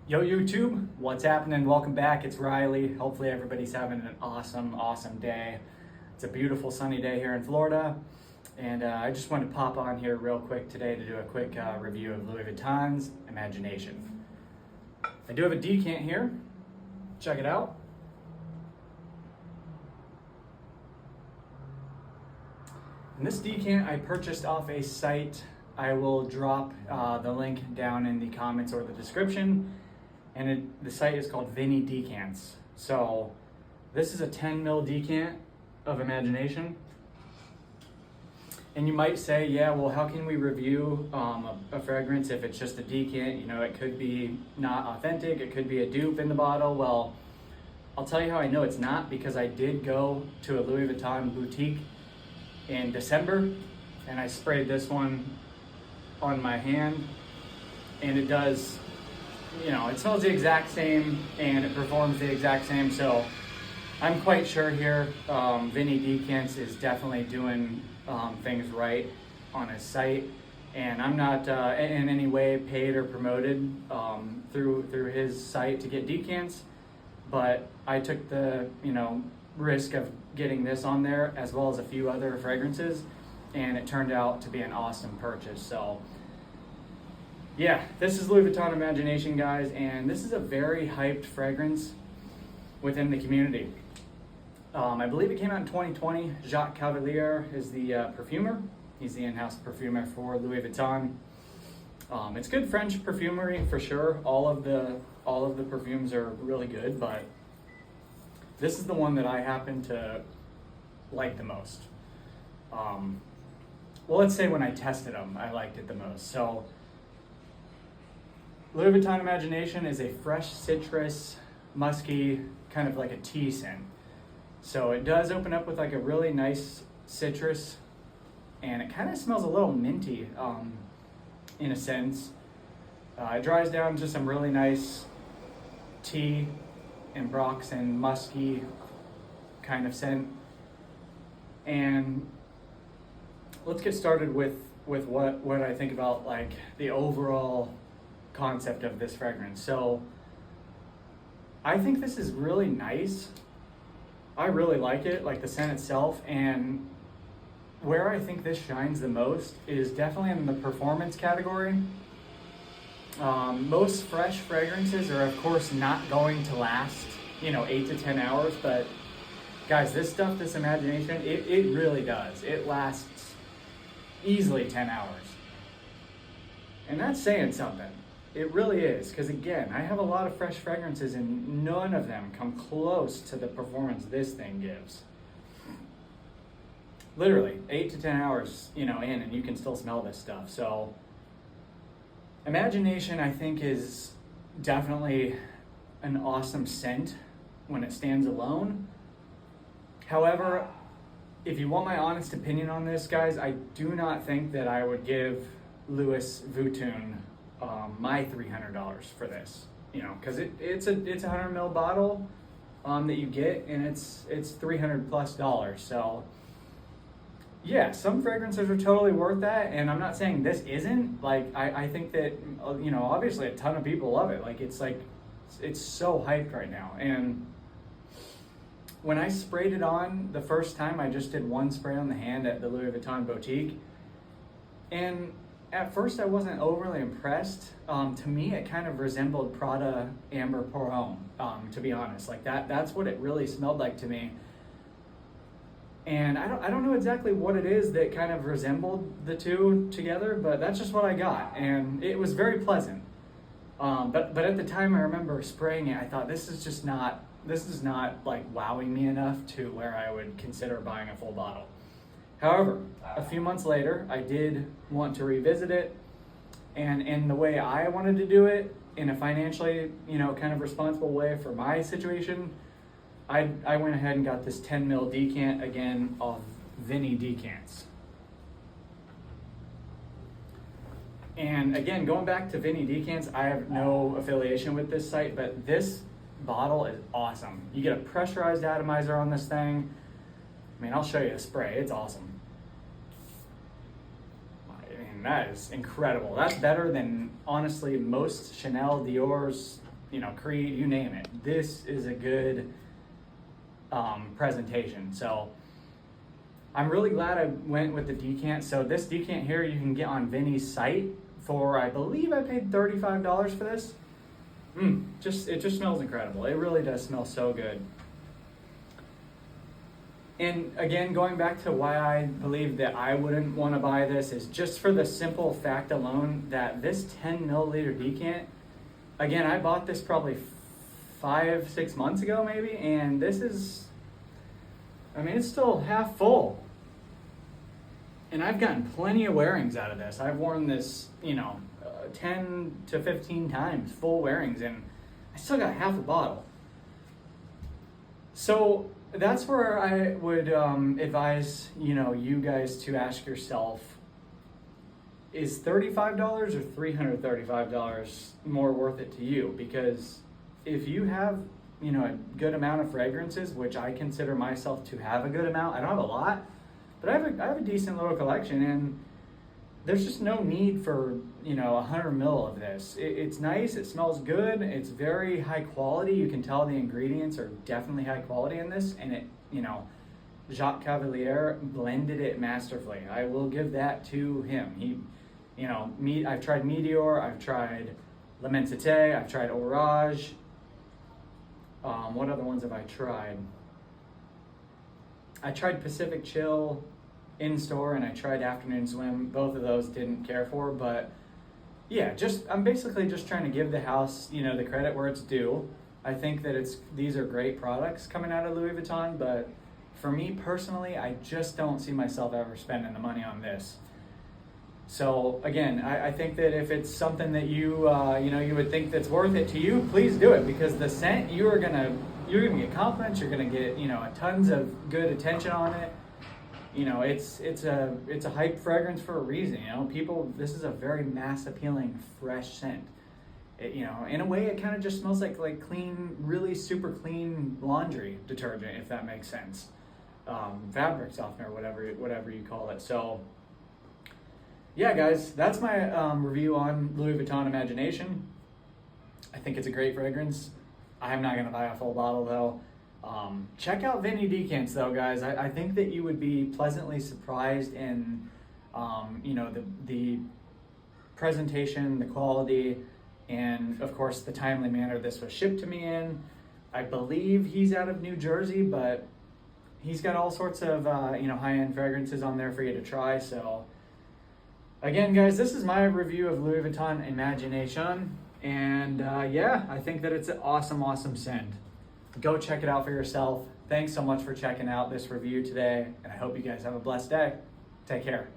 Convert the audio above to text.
Yo YouTube, what's happening? Welcome back. It's Riley. Hopefully everybody's having an awesome day. It's a beautiful sunny day here in Florida, and I just wanted to pop on here real quick today to do a quick review of Louis Vuitton's Imagination. I do have a decant here. Check it out. And this decant I purchased off a site. I will drop the link down in the comments or the description. And the site is called Vinny Decants. So this is a 10 ml decant of Imagination. And you might say, yeah, well, how can we review a fragrance if it's just a decant? You know, it could be not authentic, it could be a dupe in the bottle. Well, I'll tell you how I know it's not, because I did go to a Louis Vuitton boutique in December, and I sprayed this one on my hand, and it does, you know, it smells the exact same and it performs the exact same. So I'm quite sure here Vinny Decants is definitely doing things right on his site, and I'm not in any way paid or promoted through his site to get decants, but I took the risk of getting this on there as well as a few other fragrances, and it turned out to be an awesome purchase. So yeah, this is Louis Vuitton Imagination, guys, and this is a very hyped fragrance within the community. I believe it came out in 2020. Jacques Cavalier is the perfumer. He's the in-house perfumer for Louis Vuitton. It's good French perfumery for sure. All of the perfumes are really good, but this is the one that I happen to like the most. Well, let's say when I tested them, I liked it the most. So Louis Vuitton Imagination is a fresh citrus, musky, kind of like a tea scent. So it does open up with like a really nice citrus, and it kind of smells a little minty in a sense. It dries down to some really nice tea and Brox and musky kind of scent. And let's get started with what I think about like the overall concept of this fragrance. So I think this is really nice. I really like it, like the scent itself, and where I think this shines the most is definitely in the performance category. Most fresh fragrances are of course not going to last 8 to 10 hours, but guys, this stuff, this Imagination, it really does. It lasts easily 10 hours. And that's saying something. It really is, because again, I have a lot of fresh fragrances and none of them come close to the performance this thing gives. Literally 8 to 10 hours, in, and you can still smell this stuff. So Imagination, I think, is definitely an awesome scent when it stands alone. However, if you want my honest opinion on this, guys, I do not think that I would give Louis Vuitton my $300 for this, because it's a 100 ml bottle that you get, and it's $300+. So yeah, some fragrances are totally worth that, and I'm not saying this isn't. Like I think that obviously a ton of people love it. Like it's so hyped right now. And when I sprayed it on the first time, I just did one spray on the hand at the Louis Vuitton boutique, and at first I wasn't overly impressed. To me, it kind of resembled Prada Amber Pour Homme, to be honest. Like that's what it really smelled like to me. And I don't know exactly what it is that kind of resembled the two together, but that's just what I got, and it was very pleasant. But at the time, I remember spraying it, I thought this is not like wowing me enough to where I would consider buying a full bottle. However, a few months later, I did want to revisit it, and in the way I wanted to do it, in a financially, kind of responsible way for my situation, I went ahead and got this 10 ml decant again of Vinny Decants. And again, going back to Vinny Decants, I have no affiliation with this site, but this bottle is awesome. You get a pressurized atomizer on this thing. I mean, I'll show you the spray. It's awesome. I mean, that is incredible. That's better than, honestly, most Chanel, Dior's, Creed, you name it. This is a good presentation. So I'm really glad I went with the decant. So this decant here you can get on Vinny's site for, I believe I paid $35 for this. It just smells incredible. It really does smell so good. And again, going back to why I believe that I wouldn't want to buy this is just for the simple fact alone that this 10 milliliter decant, again, I bought this probably 5-6 months ago maybe, and this is, it's still half full. And I've gotten plenty of wearings out of this. I've worn this, 10 to 15 times, full wearings, and I still got half a bottle. So that's where I would advise, you guys to ask yourself, is $35 or $335 more worth it to you? Because if you have, a good amount of fragrances, which I consider myself to have a good amount, I don't have a lot, but I have a decent little collection, and there's just no need for 100 mil of this. It's nice, it smells good, it's very high quality. You can tell the ingredients are definitely high quality in this, and it, Jacques Cavalier blended it masterfully. I will give that to him. I've tried Meteor, I've tried L'Immensité, I've tried Orage. What other ones have I tried? I tried Pacific Chill in store, and I tried Afternoon Swim. Both of those didn't care for, but yeah, I'm basically just trying to give the house, the credit where it's due. I think that these are great products coming out of Louis Vuitton, but for me personally, I just don't see myself ever spending the money on this. So again, I think that if it's something that you would think that's worth it to you, please do it, because the scent, you're gonna get compliments, you're gonna get tons of good attention on it. It's a hype fragrance for a reason. This is a very mass appealing, fresh scent. In a way, it kind of just smells like clean, really super clean laundry detergent, if that makes sense. Fabric softener, whatever you call it. So yeah, guys, that's my review on Louis Vuitton Imagination. I think it's a great fragrance. I'm not gonna buy a full bottle though. Check out Vinny Decants though, guys. I think that you would be pleasantly surprised in, the presentation, the quality, and of course the timely manner this was shipped to me in. I believe he's out of New Jersey, but he's got all sorts of, high-end fragrances on there for you to try. So again, guys, this is my review of Louis Vuitton Imagination. And I think that it's an awesome, awesome scent. Go check it out for yourself. Thanks so much for checking out this review today, and I hope you guys have a blessed day. Take care.